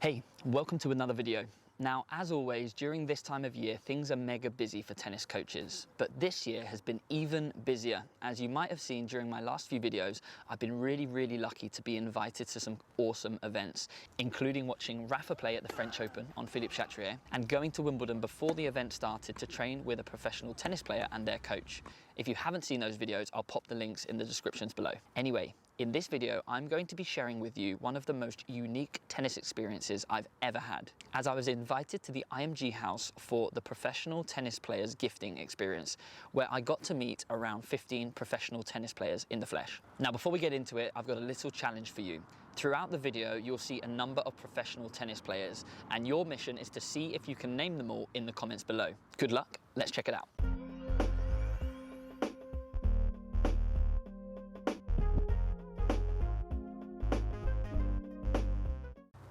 Hey, welcome to another video. Now, as always, during this time of year, things are mega busy for tennis coaches, but this year has been even busier. As you might have seen during my last few videos, I've been really lucky to be invited to some awesome events, including watching Rafa play at the French Open on Philippe Chatrier and going to Wimbledon before the event started to train with a professional tennis player and their coach. If you haven't seen those videos, I'll pop the links in the descriptions below. Anyway, in this video, I'm going to be sharing with you one of the most unique tennis experiences I've ever had, as I was invited to the IMG House for the Professional Tennis Players Gifting Experience, where I got to meet around 15 professional tennis players in the flesh. Now, before we get into it, I've got a little challenge for you. Throughout the video, you'll see a number of professional tennis players, and your mission is to see if you can name them all in the comments below. Good luck, let's check it out.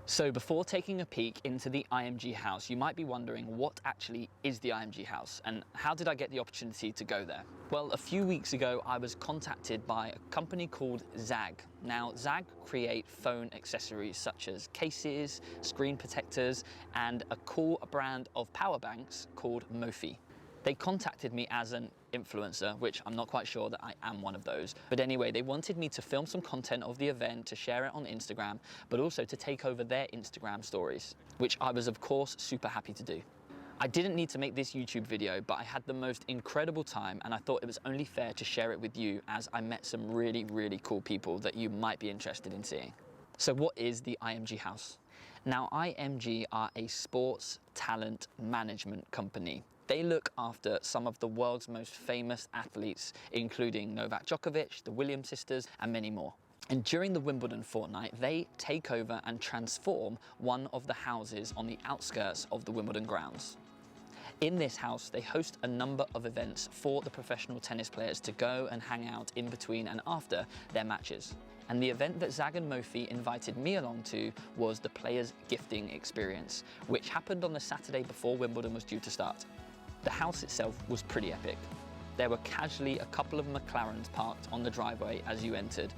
So before taking a peek into the IMG House, you might be wondering what actually is the IMG House and how did I get the opportunity to go there? Well, a few weeks ago, I was contacted by a company called Zagg. Now, Zagg create phone accessories such as cases, screen protectors, and a cool brand of power banks called Mophie. They contacted me as an influencer, which I'm not quite sure that I am one of those. But anyway, they wanted me to film some content of the event, to share it on Instagram, but also to take over their Instagram stories, which I was of course super happy to do. I didn't need to make this YouTube video, but I had the most incredible time and I thought it was only fair to share it with you as I met some really cool people that you might be interested in seeing. So what is the IMG House? Now, IMG are a sports talent management company. They look after some of the world's most famous athletes, including Novak Djokovic, the Williams sisters, and many more. And during the Wimbledon fortnight, they take over and transform one of the houses on the outskirts of the Wimbledon grounds. In this house, they host a number of events for the professional tennis players to go and hang out in between and after their matches. And the event that Zagg Mophie invited me along to was the Players Gifting Experience, which happened on the Saturday before Wimbledon was due to start. The house itself was pretty epic. There were casually a couple of McLarens parked on the driveway as you entered.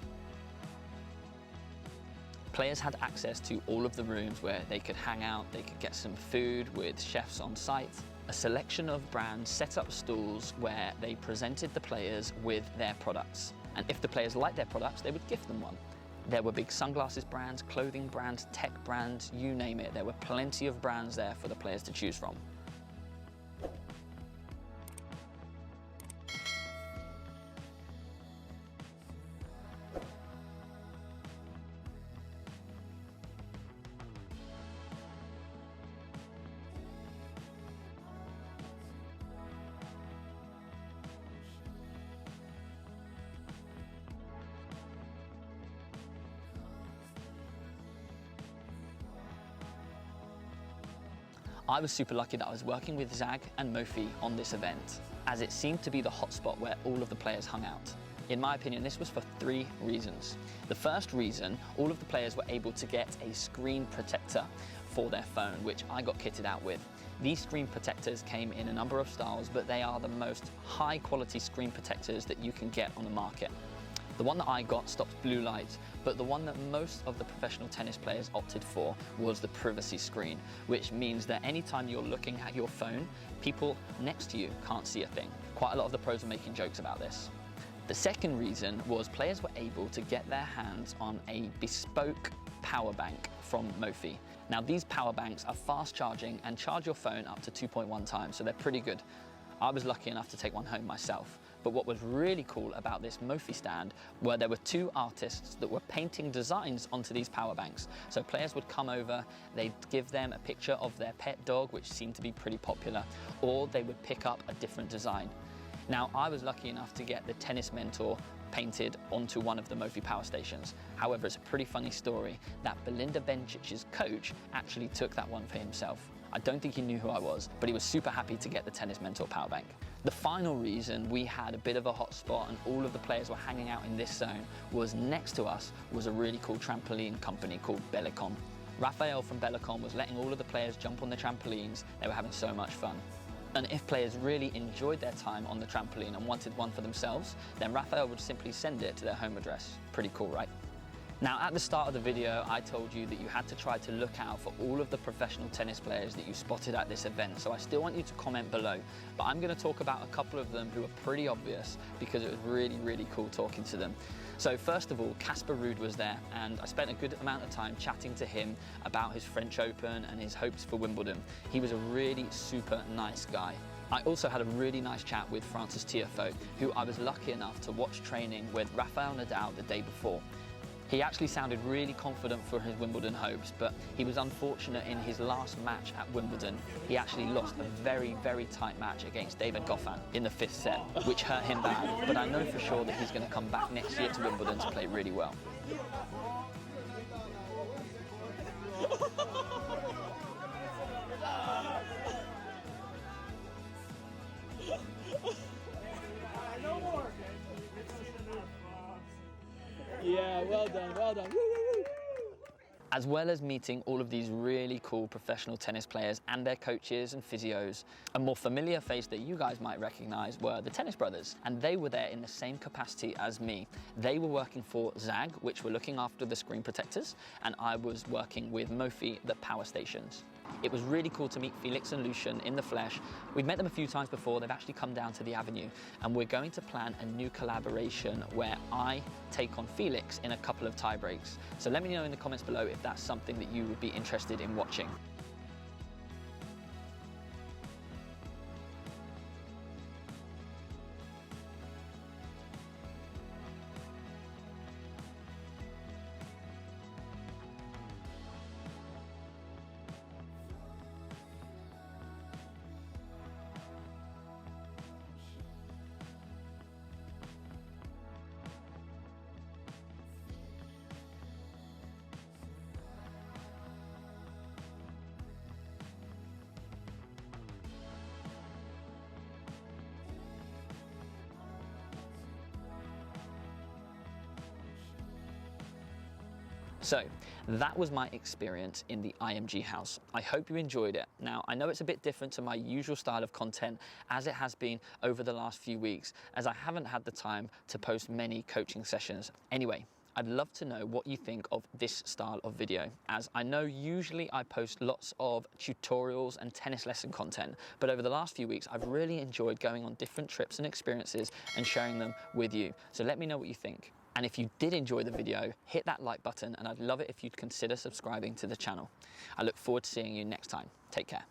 Players had access to all of the rooms where they could hang out, they could get some food with chefs on site. A selection of brands set up stalls where they presented the players with their products. And if the players liked their products, they would gift them one. There were big sunglasses brands, clothing brands, tech brands, you name it. There were plenty of brands there for the players to choose from. I was super lucky that I was working with Zagg and Mophie on this event, as it seemed to be the hotspot where all of the players hung out. In my opinion, this was for 3 reasons. The first reason, all of the players were able to get a screen protector for their phone, which I got kitted out with. These screen protectors came in a number of styles, but they are the most high quality screen protectors that you can get on the market. The one that I got stops blue light, but the one that most of the professional tennis players opted for was the privacy screen, which means that anytime you're looking at your phone, people next to you can't see a thing. Quite a lot of the pros are making jokes about this. The second reason was players were able to get their hands on a bespoke power bank from Mophie. Now, these power banks are fast charging and charge your phone up to 2.1 times, so they're pretty good. I was lucky enough to take one home myself. But what was really cool about this Mophie stand were there were 2 artists that were painting designs onto these power banks. So players would come over, they'd give them a picture of their pet dog, which seemed to be pretty popular, or they would pick up a different design. Now, I was lucky enough to get the tennis mentor painted onto one of the Mophie power stations. However, it's a pretty funny story that Belinda Bencic's coach actually took that one for himself. I don't think he knew who I was, but he was super happy to get the tennis mentor power bank. The final reason we had a bit of a hot spot and all of the players were hanging out in this zone was next to us was a really cool trampoline company called Bellicon. Raphael from Bellicon was letting all of the players jump on the trampolines. They were having so much fun. And if players really enjoyed their time on the trampoline and wanted one for themselves, then Raphael would simply send it to their home address. Pretty cool, right? Now, at the start of the video, I told you that you had to try to look out for all of the professional tennis players that you spotted at this event, so I still want you to comment below. But I'm going to talk about a couple of them who are pretty obvious because it was really, really cool talking to them. So first of all, Casper Ruud was there, and I spent a good amount of time chatting to him about his French Open and his hopes for Wimbledon. He was a really super nice guy. I also had a really nice chat with Frances Tiafoe, who I was lucky enough to watch training with Rafael Nadal the day before. He actually sounded really confident for his Wimbledon hopes, but he was unfortunate in his last match at Wimbledon. He actually lost a very, very tight match against David Goffin in the 5th set, which hurt him bad, but I know for sure that he's going to come back next year to Wimbledon to play really well. Yeah, well done, well done. Woo, woo, woo. As well as meeting all of these really cool professional tennis players and their coaches and physios, a more familiar face that you guys might recognize were the Tennis Brothers, and they were there in the same capacity as me. They were working for Zagg, which were looking after the screen protectors, and I was working with Mophie, the power stations. It was really cool to meet Felix and Lucian in the flesh. We've met them a few times before. They've actually come down to the Avenue, and we're going to plan a new collaboration where I take on Felix in a couple of tie breaks. So let me know in the comments below if that's something that you would be interested in watching. So that was my experience in the IMG House. I hope you enjoyed it. Now, I know it's a bit different to my usual style of content, as it has been over the last few weeks, as I haven't had the time to post many coaching sessions. Anyway, I'd love to know what you think of this style of video, as I know usually I post lots of tutorials and tennis lesson content, but over the last few weeks, I've really enjoyed going on different trips and experiences and sharing them with you. So let me know what you think. And if you did enjoy the video, hit that like button, and I'd love it if you'd consider subscribing to the channel. I look forward to seeing you next time. Take care.